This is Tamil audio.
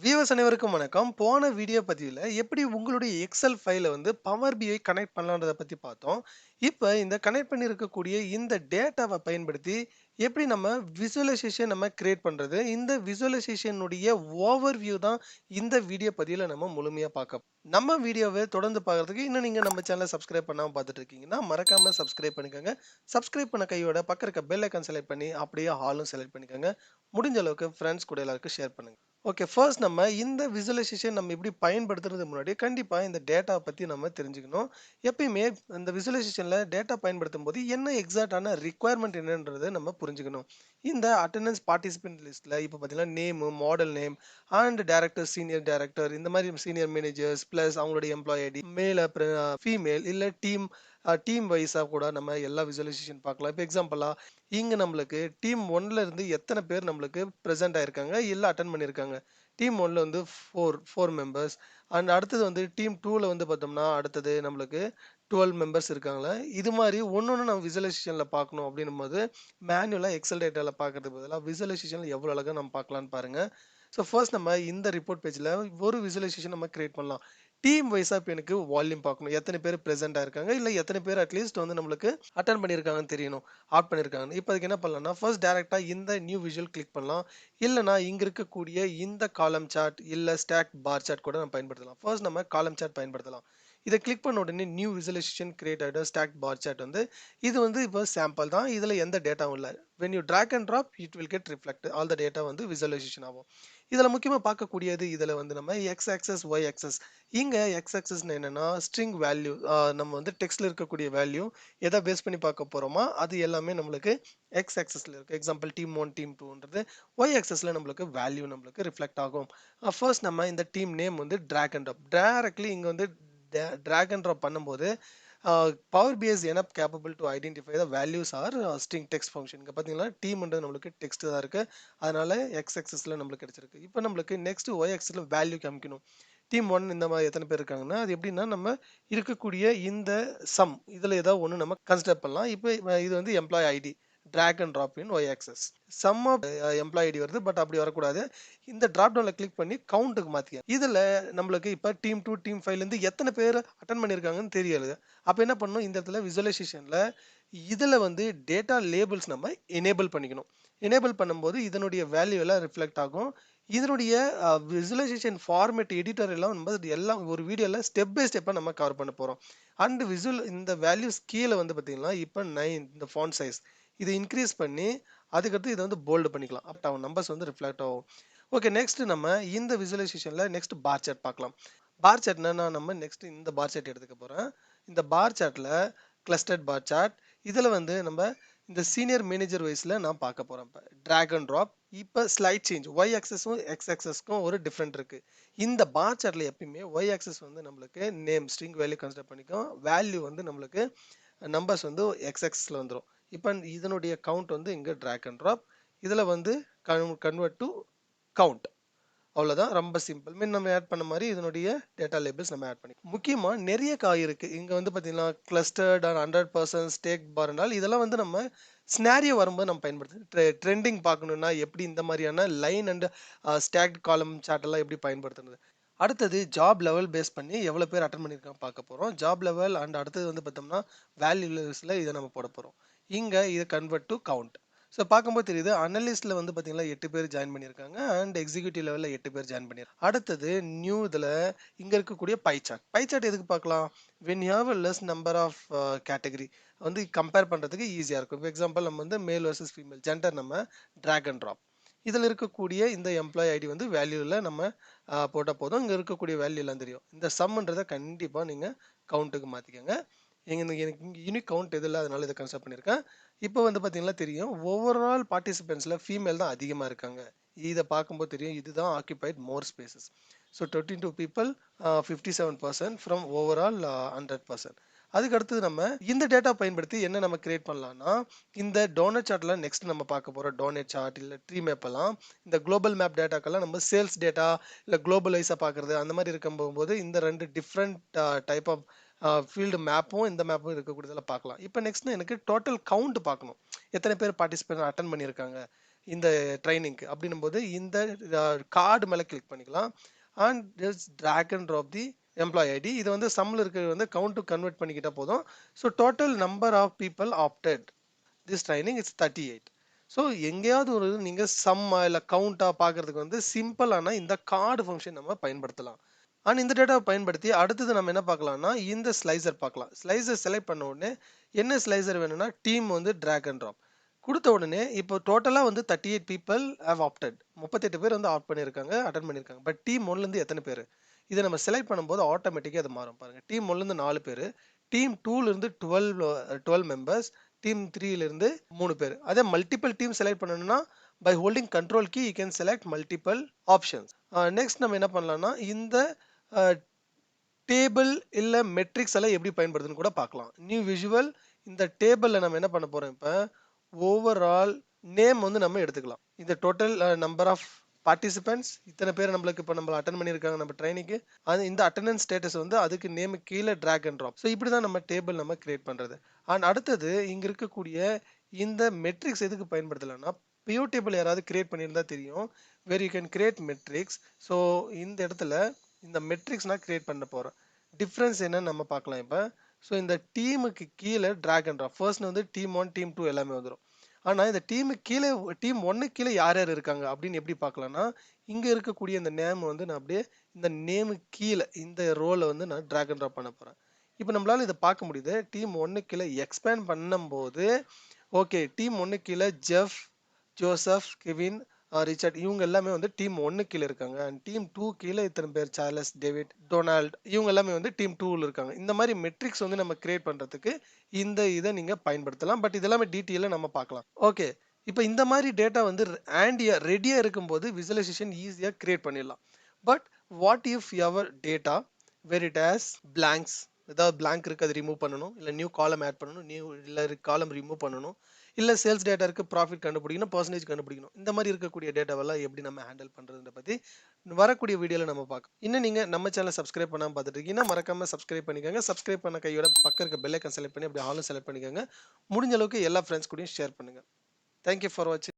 வியூவர்ஸ் அனைவருக்கும் வணக்கம். போன வீடியோ பதிவுல எப்படி உங்களுடைய எக்ஸெல் ஃபைல வந்து பவர் பிஐ கனெக்ட் பண்ணலான்றத பத்தி பார்த்தோம். இப்ப இந்த கனெக்ட் பண்ணியிருக்கக்கூடிய இந்த டேட்டாவ பயன்படுத்தி எப்படி நம்ம விசுவலைசேஷன் நம்ம கிரியேட் பண்றது? இந்த விசுவலைசேஷன் உடைய ஓவர்வியூ தான் இந்த வீடியோ பதிவுல நம்ம முழுமையா பார்க்க நம்ம வீடியோவை தொடர்ந்து பார்க்கறதுக்கு இன்னும் நீங்க நம்ம சேனலை சப்ஸ்கிரைப் பண்ணாம பார்த்துட்டு இருக்கீங்கன்னா மறக்காம சப்ஸ்கிரைப் பண்ணிக்கோங்க. சப்ஸ்கிரைப் பண்ண கையோட பக்கம் இருக்க பெல் ஐக்கான் செலக்ட் பண்ணி அப்படியே ஆலும் செலக்ட் பண்ணிக்கோங்க. முடிஞ்ச அளவுக்கு ஃப்ரெண்ட்ஸ் கூட எல்லாருக்கும் ஷேர் பண்ணுங்க. ஓகே. ஃபர்ஸ்ட் நம்ம இந்த விசுவலைசேஷன் நம்ம எப்படி பயன்படுத்துறதுக்கு முன்னாடி கண்டிப்பா இந்த டேட்டாவ பத்தி நம்ம தெரிஞ்சுக்கணும். எப்பயுமே இந்த விசுவலைசேஷன்ல டேட்டா பயன்படுத்தும்போது என்ன எக்ஸாக்ட்டான ரிக்வயர்மென்ட் என்னன்றத நம்ம புரிஞ்சுக்கணும். இந்த அட்டெண்டன்ஸ் பார்ட்டிசிபென்ட் லிஸ்ட்ல இப்ப பார்த்தீங்கன்னா name, model name and director, senior director இந்த மாதிரி சீனியர் மேனேஜர்ஸ் பிளஸ் அவங்களுடைய எம்ப்ளாயி ஐடி, மேல் அப்புறம் ஃபீமேல் இல்ல டீம் வைஸா கூட நம்ம எல்லா விசுவலைசேஷன் பார்க்கலாம். இப்போ எக்ஸாம்பிளா இங்க நம்மளுக்கு டீம் 1ல இருந்து எத்தனை பேர் நம்மளுக்கு பிரசன்ட் ஆயிருக்காங்க, இல்ல அட்டெண்ட் பண்ணியிருக்காங்க. டீம் 1ல வந்து 4 மெம்பர்ஸ் அண்ட் அடுத்தது வந்து டீம் 2ல வந்து பார்த்தோம்னா, அடுத்தது நம்மளுக்கு 12 மெம்பர்ஸ் இருக்காங்களா. இது மாரி ஒண்ணொண்ணு நம்ம விசுவலைசேஷன்ல பார்க்கணும் அப்படின்னும்போது, மேனுவலா எக்ஸெல் டேட்டால பார்க்கறதுக்கு பதிலா விசுவலைசேஷன்ல எவ்வளோ அழகா நம்ம பார்க்கலாம்னு பாருங்க. ஸோ ஃபர்ஸ்ட் நம்ம இந்த ரிப்போர்ட் பேஜ்ல ஒரு விசுவலைசேஷன் நம்ம கிரியேட் பண்ணலாம். டீம் வைஸா இப்ப எனக்கு வால்யூம் பார்க்கணும். எத்தனை பேர் பிரசென்ட் ஆயிருக்காங்க, இல்ல எத்தனை பேர் அட்லீஸ்ட் வந்து நம்மளுக்கு அட்டெண்ட் பண்ணியிருக்காங்கன்னு தெரியணும். ஆட் பண்ணியிருக்காங்க. இப்போ அதுக்கு என்ன பண்ணலாம்னா, ஃபர்ஸ்ட் டைரக்ட்டா இந்த நியூ விஷுவல் கிளிக் பண்ணலாம். இல்லன்னா இங்க இருக்கக்கூடிய இந்த காலம் சார்ட் இல்ல ஸ்டாக் பார் சார்ட் கூட நம்ம பயன்படுத்தலாம். ஃபர்ஸ்ட் நம்ம காலம் சார்ட் பயன்படுத்தலாம். இத கிளிக் பண்ண உடனே நியூ விசுவலைசேஷன் கிரியேட் ஆயிடும். ஸ்டாக் பார் சார்ட் வந்து இது வந்து இப்போ சாம்பிள் தான். இதுல எந்த டேட்டாவும் இல்ல. when you drag and drop it will get reflected. all the data வந்து விசுவலைசேஷன் ஆகும். இதுல முக்கியமா பார்க்கக்கூடியது இதுல வந்து நம்ம எக்ஸ் ஆக்சஸ் ஒய் ஆக்சஸ். இங்க எக்ஸ் ஆக்சஸ் என்னன்னா ஸ்ட்ரிங் வேல்யூ, நம்ம வந்து டெக்ஸ்ட்ல இருக்கக்கூடிய வேல்யூ எதை பேஸ் பண்ணி பார்க்க போறோமா அது எல்லாமே நம்மளுக்கு எக்ஸ் ஆக்சஸ்ல இருக்கு. எக்ஸாம்பிள் டீம் 1 டீம் 2ன்றது ஒய் ஆக்சஸ்ல நம்மளுக்கு வேல்யூ நம்மளுக்கு ரிஃப்ளெக்ட் ஆகும். ஃபர்ஸ்ட் நம்ம இந்த டீம் நேம் வந்து டிராக் அண்ட் ட்ராப் டைரக்ட்லி இங்க வந்து டிராக் அண்ட் ட்ராப் பண்ணும்போது பவர் பிஐ இஸ் எனப் capable to identify the values are string text function. இங்க பாத்தீங்கன்னா டீம்ன்றது நம்மளுக்கு டெக்ஸ்ட் தான் இருக்கு. அதனால எக்ஸ் ஆக்சஸ்ல நம்மளுக்கு கிடைச்சிருக்கு. இப்போ நம்மளுக்கு நெக்ஸ்ட் ஒய் ஆக்சஸ்ல வேல்யூ காமிக்கணும். டீம் 1 இந்த மாதிரி எத்தனை பேர் இருக்காங்கன்னா, அது எப்படின்னா நம்ம இருக்கக்கூடிய இந்த இதுல ஏதாவது ஒண்ணு நம்ம கன்சிடர் பண்ணலாம். இப்போ இது வந்து employee ID drag and drop in Y axis. Sum of employee ID வருது. பட் அப்படி வரக்கூடாது. இந்த டிராப் டவுன்ல கிளிக் பண்ணி கவுண்ட்டுக்கு மாத்திக்க. இதுல நம்மளுக்கு இப்ப டீம் 2 டீம் 5ல இருந்து எத்தனை பேர் அட்டெண்ட் பண்ணியிருக்காங்கன்னு தெரியல. அப்ப என்ன பண்ணணும், இந்த இடத்துல விசுவலைசேஷன்ல இதுல வந்து டேட்டா லேபிள்ஸ் நம்ம எனேபிள் பண்ணிக்கணும். எனேபிள் பண்ணும்போது இதனுடைய வேல்யூ எல்லாம் ரிஃப்ளெக்ட் ஆகும். இதனுடைய விசுவலைசேஷன் ஃபார்மேட் எடிட்டர் எல்லாம் நம்ம எல்லாம் ஒரு வீடியோல ஸ்டெப் பை ஸ்டெப்பா நம்ம கவர் பண்ண போறோம். அண்ட் விசுவல் இந்த வேல்யூஸ் கீழே வந்து பாத்தீங்கன்னா இப்ப 9 இந்த ஃபாண்ட் சைஸ் இதை இன்க்ரீஸ் பண்ணி அதுக்கடுத்து இதை வந்து போல்டு பண்ணிக்கலாம். அப்ப நம்பர்ஸ் வந்து ரிஃப்ளெக்ட் ஆகும். ஓகே. நெக்ஸ்ட் நம்ம இந்த விசுவலைசேஷன்ல நெக்ஸ்ட் பார் சார்ட் பார்க்கலாம். பார் சார்ட்னா நம்ம நெக்ஸ்ட் இந்த பார் சார்ட் எடுத்துக்க போறேன். இந்த பார் சார்ட்ல கிளஸ்டர்ட் பார் சார்ட் இதுல வந்து நம்ம இந்த சீனியர் மேனேஜர் வைஸ்ல நான் பார்க்க போறேன். இப்போ டிராக் அண்ட் ட்ராப். இப்போ ஸ்லைட் சேஞ்ச் ஒய் ஆக்சஸும் எக்ஸ் ஆக்சஸ்க்கும் ஒரு டிஃப்ரெண்ட் இருக்கு. இந்த பார் சார்ட்ல எப்பயுமே ஒய் ஆக்சஸ் வந்து நம்மளுக்கு நேம் ஸ்ட்ரிங் வேல்யூ கன்சிடர் பண்ணிக்கும். வேல்யூ வந்து நம்மளுக்கு நம்பர்ஸ் வந்து எக்ஸ் ஆக்சஸ்ல வந்துடும். இப்போ இதனுடைய கவுண்ட் வந்து இங்க டிராக் அண்ட் ட்ராப். இதுல வந்து கன்வெர்ட் டு கவுண்ட். அவ்வளவுதான். ரொம்ப சிம்பிள். நம்ம ஆட் பண்ண மாதிரி இதனுடைய டேட்டா லேபிள்ஸ் நம்ம ஆட் பண்ணி முக்கியமா நிறைய காய் இருக்கு. இங்க வந்து பாத்தீங்கன்னா கிளஸ்டர்ட் ஆர் 100% ஸ்டேக் பார் இதெல்லாம் வந்து நம்ம ஸ்னாரியோ வரும்போது நம்ம பயன்படுத்து ட்ரெண்டிங் பார்க்கணும்னா எப்படி இந்த மாதிரியான லைன் அண்ட் ஸ்டாக்ட் காலம் சார்ட் எல்லாம் எப்படி பயன்படுத்துறது. அடுத்தது ஜாப் லெவல் பேஸ் பண்ணி எவ்வளவு பேர் அட்டன் பண்ணிருக்காங்க பார்க்க போறோம். ஜாப் லெவல் அண்ட் அடுத்தது வந்து பார்த்தோம்னா வேல்யூஸ்ல இதை நம்ம போட போறோம். இங்க இதை கன்வெர்ட் டு கவுண்ட். ஸோ பார்க்கும்போது தெரியுது அனலிஸ்ட்ல வந்து பார்த்தீங்கன்னா 8 பேர் ஜாயின் பண்ணியிருக்காங்க அண்ட் எக்ஸிக்யூட்டிவ் லெவலில் 8 பேர் ஜாயின் பண்ணியிருக்காங்க. அடுத்தது நியூ இதில் இங்கே இருக்கக்கூடிய பை சார்ட். பை சார்ட் எதுக்கு பார்க்கலாம்? When you have a less number of category வந்து கம்பேர் பண்ணுறதுக்கு ஈஸியாக இருக்கும். இப்போ எக்ஸாம்பிள் நம்ம வந்து மேல் வர்சஸ் ஃபீமேல் ஜெண்டர் நம்ம ட்ராக் அண்ட் ட்ராப். இதில் இருக்கக்கூடிய இந்த எம்ப்ளாயி ஐடி வந்து வேல்யூவில் நம்ம போட்டால் போதும். இங்கே இருக்கக்கூடிய வேல்யூ எல்லாம் தெரியும். இந்த சம்ன்றதை கண்டிப்பாக நீங்கள் கவுண்ட்டுக்கு மாற்றிக்கோங்க. எனக்கு இங்கே யூனிக் கவுண்ட் எது இல்லை, அதனால இதை கன்சிடர் பண்ணியிருக்கேன். இப்போ வந்து பார்த்தீங்கன்னா தெரியும் ஓவரால் பார்ட்டிசிபென்ட்ஸில் ஃபீமேல் தான் அதிகமாக இருக்காங்க. இதை பார்க்கும்போது தெரியும் இதுதான் occupied more spaces. So 22 people 57% from overall 100%. அதுக்கு அடுத்தது நம்ம இந்த டேட்டா பயன்படுத்தி என்ன நம்ம கிரியேட் பண்ணலாம்னா இந்த டோனட் சார்ட்ல நெக்ஸ்ட் நம்ம பார்க்க போறோம். டோனட் சார்ட் இல்லை ட்ரீ மேப் எல்லாம் இந்த குளோபல் மேப் டேட்டாக்கெல்லாம் நம்ம சேல்ஸ் டேட்டா இல்லை குளோபல் வைஸாக பார்க்குறது அந்த மாதிரி இருக்கும் போகும்போது இந்த ரெண்டு டிஃப்ரெண்ட் டைப் ஆஃப் ஃபீல்டு மேப்பும் இந்த மேப்பும் இருக்கக்கூடியதில் பார்க்கலாம். இப்போ நெக்ஸ்ட் எனக்கு டோட்டல் கவுண்ட் பார்க்கணும். எத்தனை பேர் பார்ட்டிசிபேட் அட்டன் பண்ணியிருக்காங்க. இந்த ட்ரைனிங்க்கு அப்படின்னும் போது இந்த கார்டு மேலே கிளிக் பண்ணிக்கலாம் and just drag and drop the employee ID. இது வந்து சம்மில் இருக்கிறது வந்து கவுண்ட் கன்வெர்ட் பண்ணிக்கிட்டா போதும். So total number of people opted this training it's 38. So எங்கேயாவது ஒரு நீங்கள் சம்மா இல்லை கவுண்ட்டாக பார்க்கறதுக்கு வந்து சிம்பிளான இந்த கார்டு ஃபங்க்ஷன் நம்ம பயன்படுத்தலாம். அண்ட் இந்த டேட்டாவை பயன்படுத்தி அடுத்தது நம்ம என்ன பார்க்கலாம்னா இந்த ஸ்லைசர் பார்க்கலாம். ஸ்லைசர் செலக்ட் பண்ண உடனே என்ன ஸ்லைசர் வேணும்னா டீம் வந்து drag and drop கொடுத்த உடனே இப்போ டோட்டலாக வந்து 38 பீப்புள் ஹவ் ஆப்டட். 38 பேர் வந்து ஆப்ட் பண்ணியிருக்காங்க, அட்டன் பண்ணியிருக்காங்க. பட் டீம் ஒன்லேருந்து எத்தனை பேர் இதை நம்ம செலக்ட் பண்ணும்போது ஆட்டோமேட்டிக்காக அது மாறும் பாருங்க. டீம் ஒன்லேருந்து 4 பேர், டீம் டூலேருந்து 12 மெம்பர்ஸ், டீம் த்ரீலேருந்து 3 பேர். அதே மல்டிபிள் டீம் செலக்ட் பண்ணணும்னா by holding control key you can select multiple options. Next நம்ம என்ன பண்ணலாம்னா இந்த டேபிள் இல்லை மெட்ரிக்ஸ் எல்லாம் எப்படி பயன்படுதுன்னு கூட பார்க்கலாம். நியூ விஷுவல் இந்த டேபிளில் நம்ம என்ன பண்ண போகிறோம் இப்போ ஓவரால் நேம் வந்து நம்ம எடுத்துக்கலாம். இந்த டோட்டல் நம்பர் ஆஃப் பார்ட்டிசிபென்ட்ஸ் இத்தனை பேர் நம்மளுக்கு இப்போ நம்ம அட்டன் பண்ணியிருக்காங்க நம்ம ட்ரைனிங்கு. அது இந்த அட்டண்டன்ஸ் ஸ்டேட்டஸ் வந்து அதுக்கு நேம் கீழே drag and drop. ஸோ இப்படி தான் நம்ம டேபிள் நம்ம கிரியேட் பண்ணுறது. அண்ட் அடுத்தது இங்கே இருக்கக்கூடிய இந்த மெட்ரிக்ஸ் எதுக்கு பயன்படுத்தலைன்னா பியூ டேபிள் யாராவது கிரியேட் பண்ணியிருந்தா தெரியும் where you can create metrics. So இந்த இடத்துல இந்த மெட்ரிக்ஸ் நான் கிரியேட் பண்ண போகிறேன். டிஃப்ரென்ஸ் என்னன்னு நம்ம பார்க்கலாம் இப்போ. ஸோ இந்த டீமுக்கு கீழே drag and drop ஃபர்ஸ்ட் வந்து டீம் 1 டீம் 2 எல்லாமே வந்துடும். ஆனால் இந்த டீமுக்கு கீழே டீம் 1 கீழே யார் யார் இருக்காங்க அப்படின்னு எப்படி பார்க்கலாம்னா இங்கே இருக்கக்கூடிய இந்த நேம் வந்து நான் அப்படியே இந்த நேமு கீழே இந்த ரோலை வந்து நான் drag and drop பண்ண போகிறேன். இப்போ நம்மளால இதை பார்க்க முடியுது. டீம் 1 கீழே எக்ஸ்பேண்ட் பண்ணும்போது ஓகே டீம் 1 கீழே ஜெஃப், ஜோசப், கெவின், ரிச்சர்ட் இவங்க எல்லாமே வந்து டீம் 1 கீழே இருக்காங்க. அண்ட் டீம் 2 கீழே இத்தனை பேர் சார்லஸ், டேவிட், டொனால்ட் இவங்க எல்லாமே வந்து டீம் 2ல இருக்காங்க. இந்த மாதிரி மெட்ரிக்ஸ் வந்து நம்ம கிரியேட் பண்றதுக்கு இந்த இதை நீங்க பயன்படுத்தலாம். பட் இதெல்லாமே டீட்டெயிலாக நம்ம பார்க்கலாம். ஓகே இப்போ இந்த மாதிரி டேட்டா வந்து ரெடியா இருக்கும்போது விசுவலைசேஷன் ஈஸியா கிரியேட் பண்ணிடலாம். But what if your data where it has blanks, ஏதாவது பிளாங்க் இருக்கு அது ரிமூவ் பண்ணணும், இல்லை நியூ காலம் ஆட் பண்ணணும், நியூ இல்லை காலம் ரிமூவ் பண்ணணும், இல்லை சேல்ஸ் டேட்டா இருக்கு ப்ராஃபிட் கண்டுபிடிக்கணும், பர்சன்டேஜ் கண்டுபிடிக்கணும். இந்த மாதிரி இருக்கக்கூடிய டேட்டாவெல்லாம் எப்படி நம்ம ஹேண்டில் பண்றதுன்ற பத்தி வரக்கூடிய வீடியோல நம்ம பார்க்கலாம். இன்னும் நீங்க நம்ம சேனல் சப்ஸ்கிரைப் பண்ணாம பார்த்துட்டு இருக்கீங்கன்னா மறக்காம சப்ஸ்கிரைப் பண்ணிக்கோங்க. சப்ஸ்கிரைப் பண்ண கையோட பக்கம் இருக்க பெல் ஐக்கான் செலக்ட் பண்ணி அப்படி ஆலும் செலக்ட் பண்ணிக்கோங்க. முடிஞ்ச அளவுக்கு எல்லா ஃப்ரெண்ட்ஸ் கூடயும் ஷேர் பண்ணுங்க. தேங்க்யூ ஃபார் வாட்சிங்.